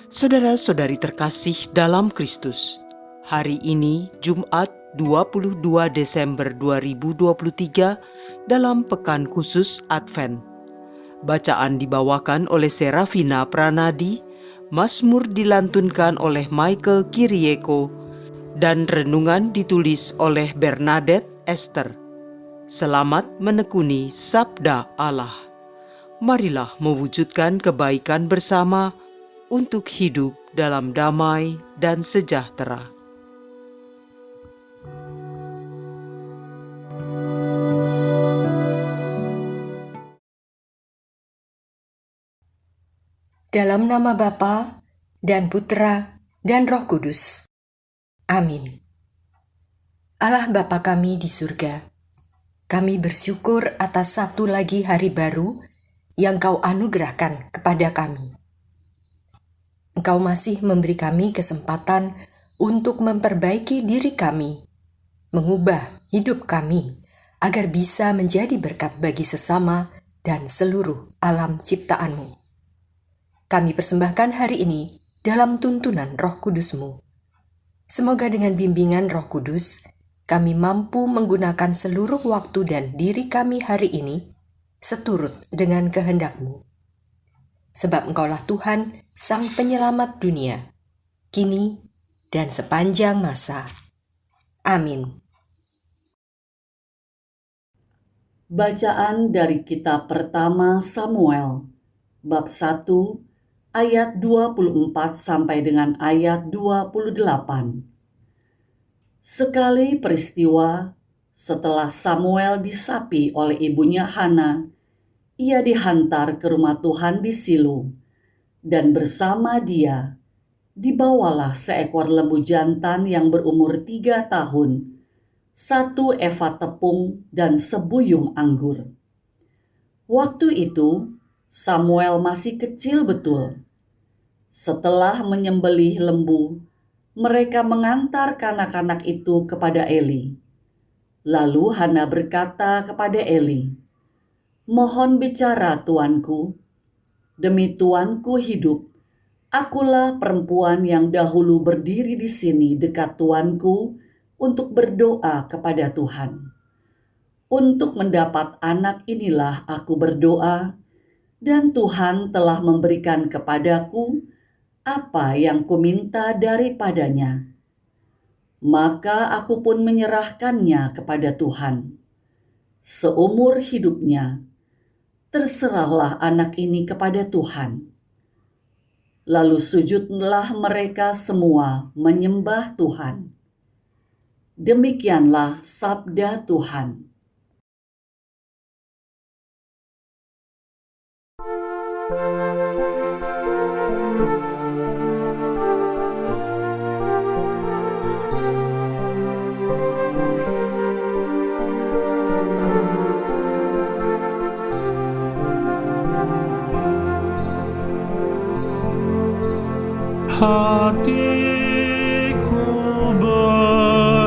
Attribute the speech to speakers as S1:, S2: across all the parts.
S1: Saudara-saudari terkasih dalam Kristus, hari ini Jumat 22 Desember 2023 dalam Pekan Khusus Advent. Bacaan dibawakan oleh Serafina Pranadi, Mazmur dilantunkan oleh Michael Kirieko, dan renungan ditulis oleh Bernadette Esther. Selamat menekuni Sabda Allah. Marilah mewujudkan kebaikan bersama untuk hidup dalam damai dan sejahtera.
S2: Dalam nama Bapa dan Putra dan Roh Kudus. Amin. Allah Bapa kami di surga, kami bersyukur atas satu lagi hari baru yang Kau anugerahkan kepada kami. Engkau masih memberi kami kesempatan untuk memperbaiki diri kami, mengubah hidup kami agar bisa menjadi berkat bagi sesama dan seluruh alam ciptaan-Mu. Kami persembahkan hari ini dalam tuntunan Roh Kudus-Mu. Semoga dengan bimbingan Roh Kudus, kami mampu menggunakan seluruh waktu dan diri kami hari ini seturut dengan kehendak-Mu. Sebab Engkaulah Tuhan, Sang Penyelamat dunia, kini dan sepanjang masa. Amin.
S3: Bacaan dari kitab pertama Samuel, bab 1, ayat 24 sampai dengan ayat 28. Sekali peristiwa, setelah Samuel disapi oleh ibunya Hana, ia dihantar ke rumah Tuhan di Silo, dan bersama dia dibawalah seekor lembu jantan yang berumur 3 tahun, 1 eva tepung dan sebuyung anggur. Waktu itu Samuel masih kecil betul. Setelah menyembelih lembu, mereka mengantar kanak-kanak itu kepada Eli. Lalu Hana berkata kepada Eli, "Mohon bicara, tuanku. Demi tuanku hidup, akulah perempuan yang dahulu berdiri di sini dekat tuanku untuk berdoa kepada Tuhan. Untuk mendapat anak inilah aku berdoa, dan Tuhan telah memberikan kepadaku apa yang kuminta daripadanya. Maka aku pun menyerahkannya kepada Tuhan. Seumur hidupnya, terserahlah anak ini kepada Tuhan." Lalu sujudlah mereka semua menyembah Tuhan. Demikianlah sabda Tuhan.
S4: Hatiku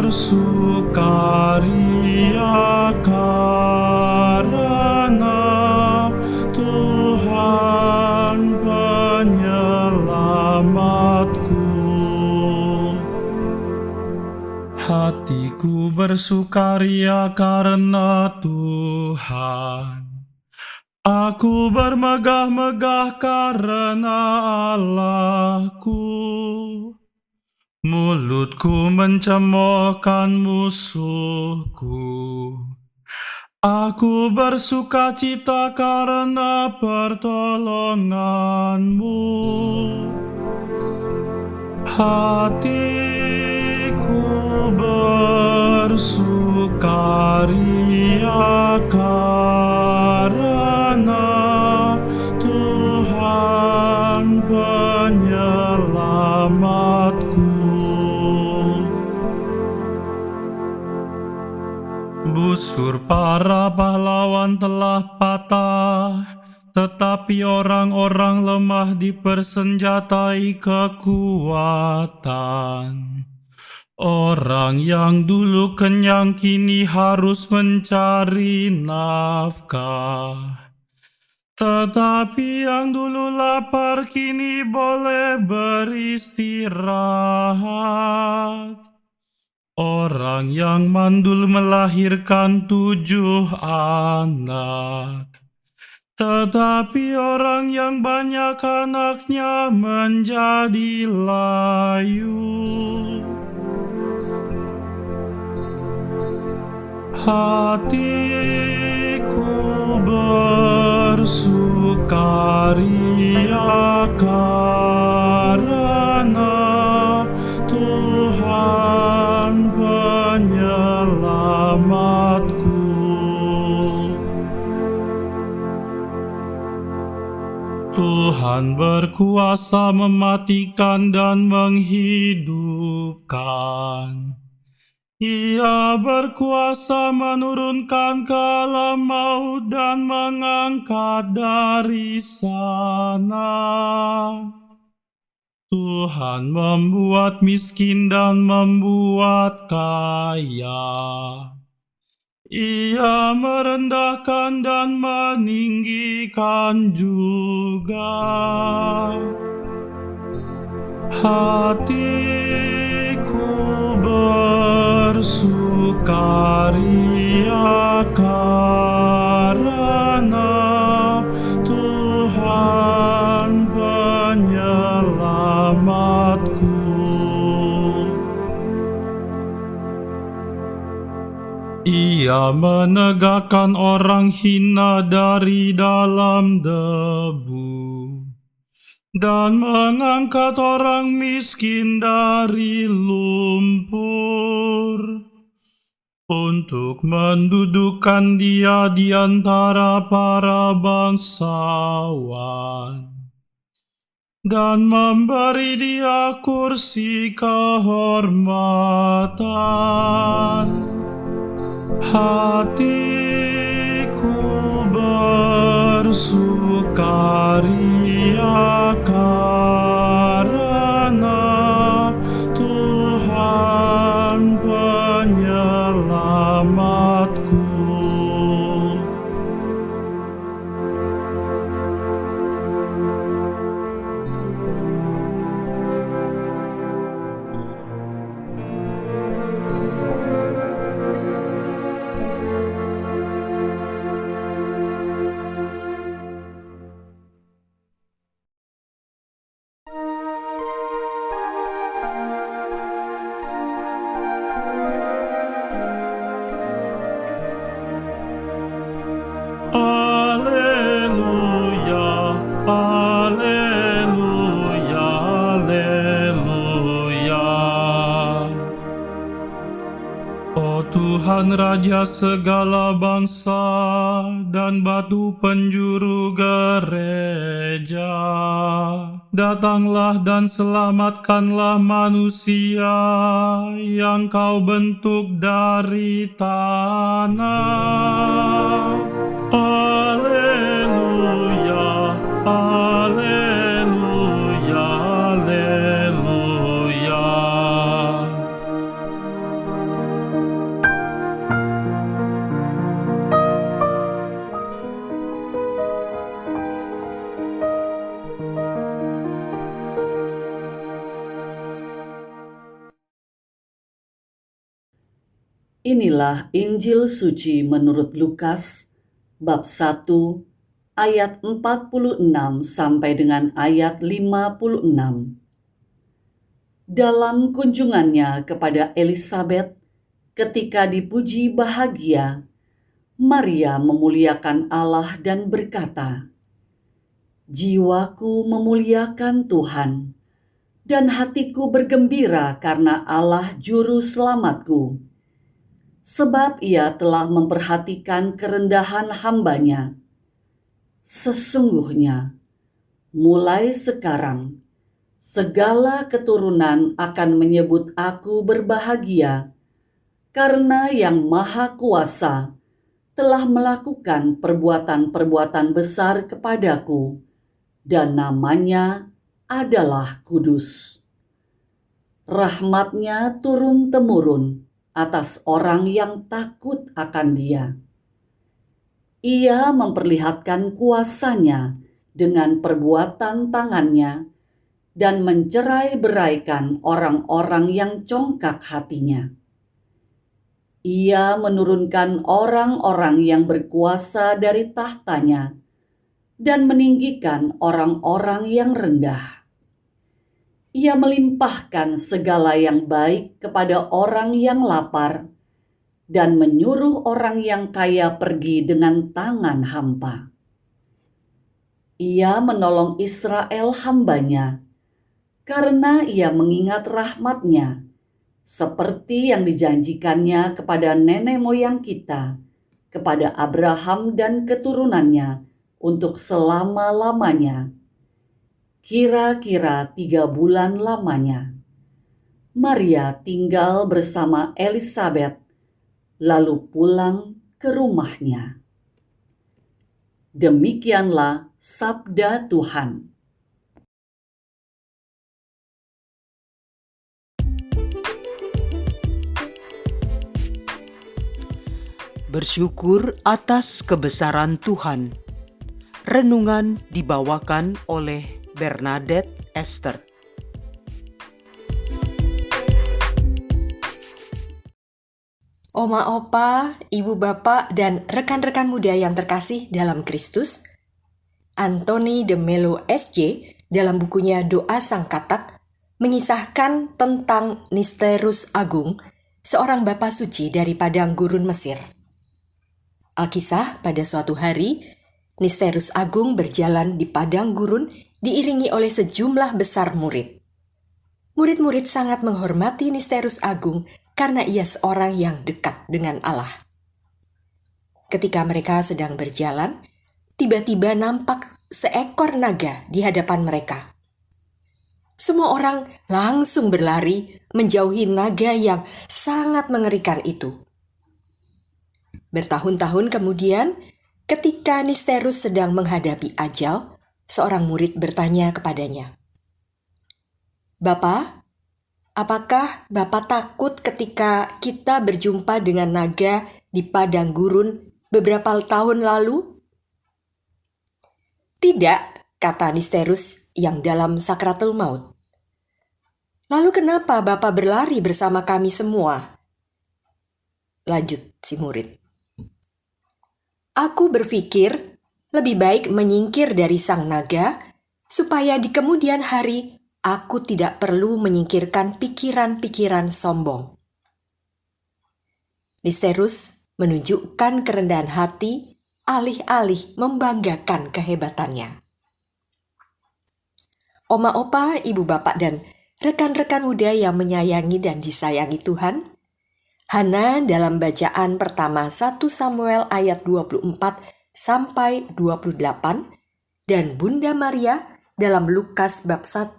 S4: bersukaria karena Tuhan penyelamatku. Hatiku bersukaria karena Tuhan. Aku bermegah-megah karena Allahku. Mulutku mencemoohkan musuhku. Aku bersukacita karena pertolonganmu. Hatiku bersukaria karena Tuhan penyelamatku. Busur para pahlawan telah patah, tetapi orang-orang lemah dipersenjatai kekuatan. Orang yang dulu kenyang kini harus mencari nafkah. Tetapi yang dulu lapar kini boleh beristirahat. Orang yang mandul melahirkan 7 anak. Tetapi orang yang banyak anaknya menjadi layu. Hatiku bersukaria karena Tuhan penyelamatku. Tuhan berkuasa mematikan dan menghidupkan. Ia berkuasa menurunkan ke alam maut dan mengangkat dari sana. Tuhan membuat miskin dan membuat kaya. Ia merendahkan dan meninggikan juga. Hatiku bersukaria karena Tuhan penyelamatku. Ia menegakkan orang hina dari dalam debu dan mengangkat orang miskin dari lumpur, untuk mendudukkan dia di antara para bangsawan, dan memberi dia kursi kehormatan. Hatiku bersukaria karena Tuhan penyelamatku. Haleluya, haleluya, haleluya. Oh Tuhan Raja segala bangsa dan batu penjuru gereja, datanglah dan selamatkanlah manusia yang Kau bentuk dari tanah. Haleluya, haleluya, haleluya.
S3: Inilah Injil suci menurut Lukas bab 1 ayat 46 sampai dengan ayat 56. Dalam kunjungannya kepada Elisabet ketika dipuji bahagia, Maria memuliakan Allah dan berkata, "Jiwaku memuliakan Tuhan, dan hatiku bergembira karena Allah juru selamatku, sebab Ia telah memperhatikan kerendahan hamba-Nya. Sesungguhnya, mulai sekarang, segala keturunan akan menyebut aku berbahagia, karena Yang Maha Kuasa telah melakukan perbuatan-perbuatan besar kepadaku, dan namanya adalah kudus. Rahmat-Nya turun-temurun atas orang yang takut akan Dia. Ia memperlihatkan kuasanya dengan perbuatan tangannya dan mencerai-beraikan orang-orang yang congkak hatinya. Ia menurunkan orang-orang yang berkuasa dari tahtanya dan meninggikan orang-orang yang rendah. Ia melimpahkan segala yang baik kepada orang yang lapar dan menyuruh orang yang kaya pergi dengan tangan hampa. Ia menolong Israel hambanya, karena ia mengingat rahmat-Nya, seperti yang dijanjikannya kepada nenek moyang kita, kepada Abraham dan keturunannya untuk selama-lamanya. Kira-kira 3 bulan lamanya, Maria tinggal bersama Elisabet, lalu pulang ke rumahnya. Demikianlah sabda Tuhan.
S1: Bersyukur atas kebesaran Tuhan. Renungan dibawakan oleh Bernadette Esther.
S2: Oma Opa, Ibu Bapak, dan rekan-rekan muda yang terkasih dalam Kristus, Anthony de Mello SJ dalam bukunya Doa Sang Katak mengisahkan tentang Nisterus Agung, seorang bapa suci dari padang gurun Mesir. Alkisah, pada suatu hari, Nisterus Agung berjalan di padang gurun diiringi oleh sejumlah besar murid. Murid-murid sangat menghormati Nisterus Agung karena ia seorang yang dekat dengan Allah. Ketika mereka sedang berjalan, tiba-tiba nampak seekor naga di hadapan mereka. Semua orang langsung berlari menjauhi naga yang sangat mengerikan itu. Bertahun-tahun kemudian, ketika Nisterus sedang menghadapi ajal, seorang murid bertanya kepadanya, "Bapak, apakah Bapak takut ketika kita berjumpa dengan naga di padang gurun beberapa tahun lalu?" "Tidak," kata Nisterus yang dalam sakratul maut. "Lalu kenapa Bapak berlari bersama kami semua?" Lanjut si murid. "Aku berpikir lebih baik menyingkir dari sang naga supaya di kemudian hari aku tidak perlu menyingkirkan pikiran-pikiran sombong." Nisterus menunjukkan kerendahan hati alih-alih membanggakan kehebatannya. Oma Opa, Ibu Bapak, dan rekan-rekan muda yang menyayangi dan disayangi Tuhan, Hana dalam bacaan pertama 1 Samuel ayat 24 sampai 28 dan Bunda Maria dalam Lukas bab 1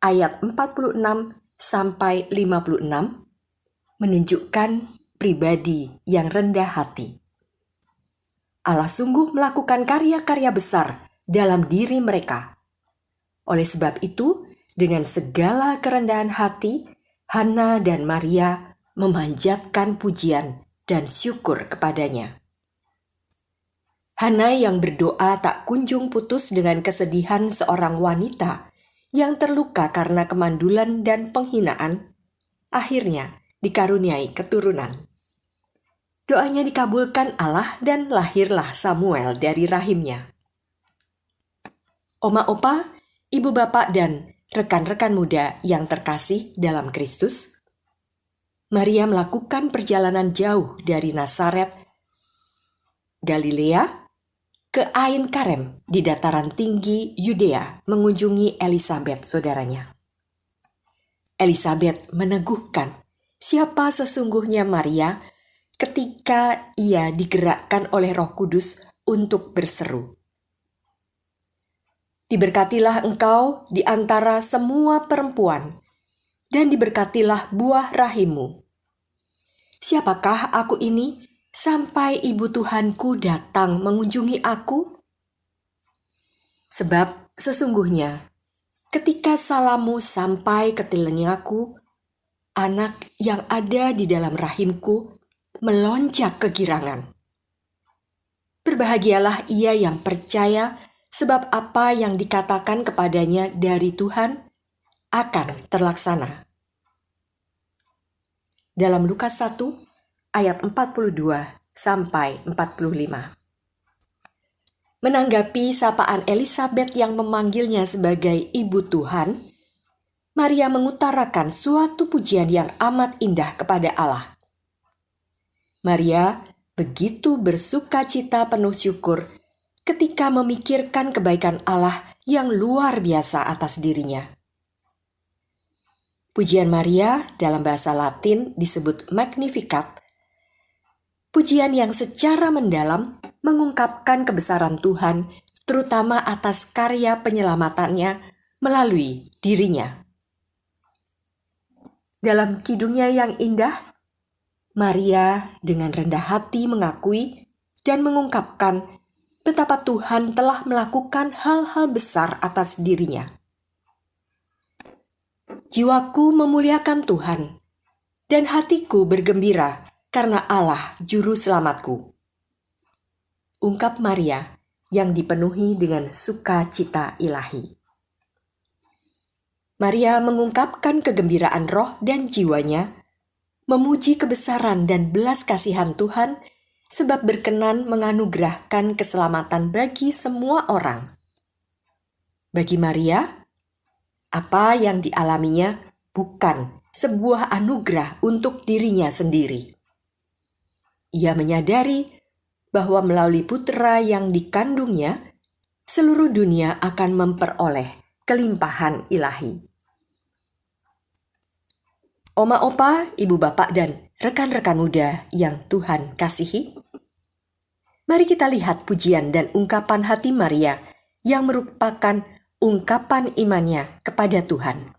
S2: ayat 46 sampai 56 menunjukkan pribadi yang rendah hati. Allah sungguh melakukan karya-karya besar dalam diri mereka. Oleh sebab itu, dengan segala kerendahan hati, Hana dan Maria memanjatkan pujian dan syukur kepadanya. Hana yang berdoa tak kunjung putus dengan kesedihan seorang wanita yang terluka karena kemandulan dan penghinaan, akhirnya dikaruniai keturunan. Doanya dikabulkan Allah dan lahirlah Samuel dari rahimnya. Oma Opa, Ibu Bapak, dan rekan-rekan muda yang terkasih dalam Kristus, Maria melakukan perjalanan jauh dari Nazaret, Galilea, ke Ain Karem di dataran tinggi Yudea mengunjungi Elisabet, saudaranya. Elisabet meneguhkan siapa sesungguhnya Maria ketika ia digerakkan oleh Roh Kudus untuk berseru, "Diberkatilah engkau di antara semua perempuan, dan diberkatilah buah rahimmu. Siapakah aku ini sampai ibu Tuhanku datang mengunjungi aku? Sebab sesungguhnya ketika salammu sampai ke telingaku, anak yang ada di dalam rahimku melonjak kegirangan. Berbahagialah ia yang percaya, sebab apa yang dikatakan kepadanya dari Tuhan akan terlaksana. Dalam Lukas 1 ayat 42 sampai 45. Menanggapi sapaan Elisabet yang memanggilnya sebagai Ibu Tuhan, Maria mengutarakan suatu pujian yang amat indah kepada Allah. Maria begitu bersukacita penuh syukur ketika memikirkan kebaikan Allah yang luar biasa atas dirinya. Pujian Maria dalam bahasa Latin disebut Magnificat. Pujian yang secara mendalam mengungkapkan kebesaran Tuhan, terutama atas karya penyelamatannya melalui dirinya. Dalam kidungnya yang indah, Maria dengan rendah hati mengakui dan mengungkapkan betapa Tuhan telah melakukan hal-hal besar atas dirinya. Jiwaku memuliakan Tuhan, dan hatiku bergembira karena Allah Juru Selamatku. Ungkap Maria yang dipenuhi dengan sukacita ilahi. Maria mengungkapkan kegembiraan roh dan jiwanya, memuji kebesaran dan belas kasihan Tuhan, sebab berkenan menganugerahkan keselamatan bagi semua orang. Bagi Maria, apa yang dialaminya bukan sebuah anugerah untuk dirinya sendiri. Ia menyadari bahwa melalui putra yang dikandungnya, seluruh dunia akan memperoleh kelimpahan ilahi. Oma opa, ibu bapak, dan rekan-rekan muda yang Tuhan kasihi, mari kita lihat pujian dan ungkapan hati Maria yang merupakan ungkapan imannya kepada Tuhan.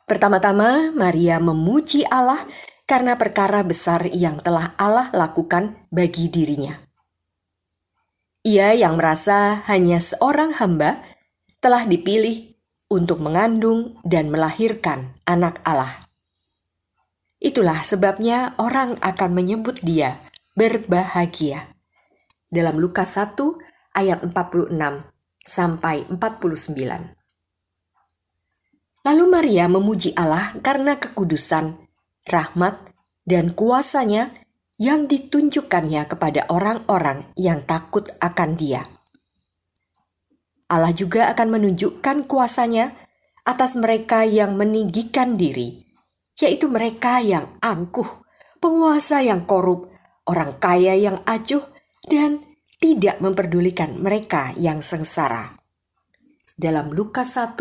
S2: Pertama-tama, Maria memuji Allah karena perkara besar yang telah Allah lakukan bagi dirinya. Ia yang merasa hanya seorang hamba telah dipilih untuk mengandung dan melahirkan anak Allah. Itulah sebabnya orang akan menyebut dia berbahagia. Dalam Lukas 1 ayat 46 sampai 49. Lalu Maria memuji Allah karena kekudusan, rahmat, dan kuasanya yang ditunjukkannya kepada orang-orang yang takut akan Dia. Allah juga akan menunjukkan kuasanya atas mereka yang meninggikan diri, yaitu mereka yang angkuh, penguasa yang korup, orang kaya yang acuh, dan tidak memperdulikan mereka yang sengsara. Dalam Lukas 1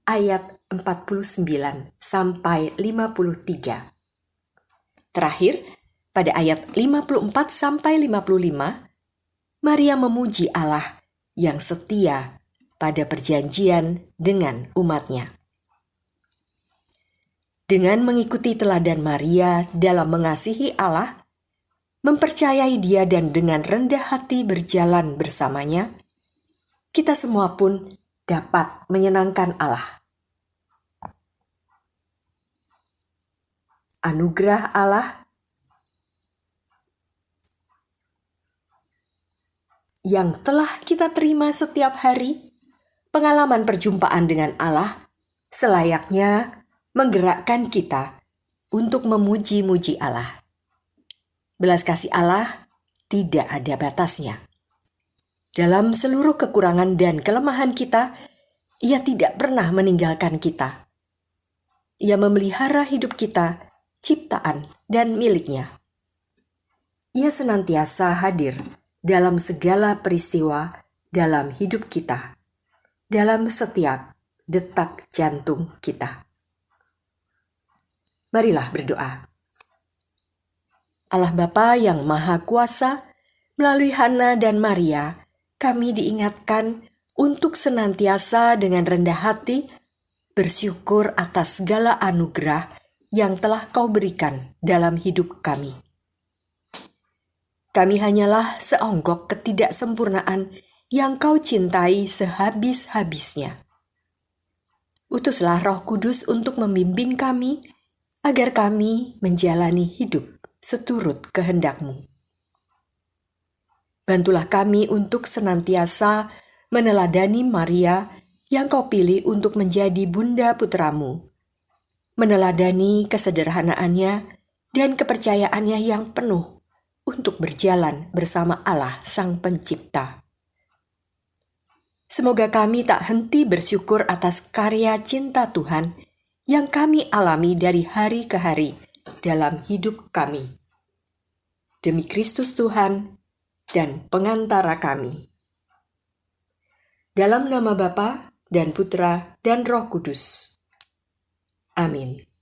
S2: ayat 49 sampai 53. Terakhir, pada ayat 54 sampai 55, Maria memuji Allah yang setia pada perjanjian dengan umatnya. Dengan mengikuti teladan Maria dalam mengasihi Allah, mempercayai Dia dan dengan rendah hati berjalan bersamanya, kita semua pun dapat menyenangkan Allah. Anugerah Allah yang telah kita terima setiap hari, pengalaman perjumpaan dengan Allah, selayaknya menggerakkan kita untuk memuji-muji Allah. Belas kasih Allah tidak ada batasnya. Dalam seluruh kekurangan dan kelemahan kita, Ia tidak pernah meninggalkan kita. Ia memelihara hidup kita, ciptaan dan miliknya. Ia senantiasa hadir dalam segala peristiwa dalam hidup kita, dalam setiap detak jantung kita. Marilah berdoa. Allah Bapa yang Maha Kuasa, melalui Hana dan Maria, kami diingatkan untuk senantiasa dengan rendah hati bersyukur atas segala anugerah yang telah Kau berikan dalam hidup kami. Kami hanyalah seonggok ketidaksempurnaan yang Kau cintai sehabis-habisnya. Utuslah Roh Kudus untuk membimbing kami, agar kami menjalani hidup seturut kehendak-Mu. Bantulah kami untuk senantiasa meneladani Maria yang Kau pilih untuk menjadi bunda putramu. Meneladani kesederhanaannya dan kepercayaannya yang penuh untuk berjalan bersama Allah Sang Pencipta. Semoga kami tak henti bersyukur atas karya cinta Tuhan yang kami alami dari hari ke hari dalam hidup kami. Demi Kristus Tuhan dan pengantara kami. Dalam nama Bapa dan Putra dan Roh Kudus. Amin.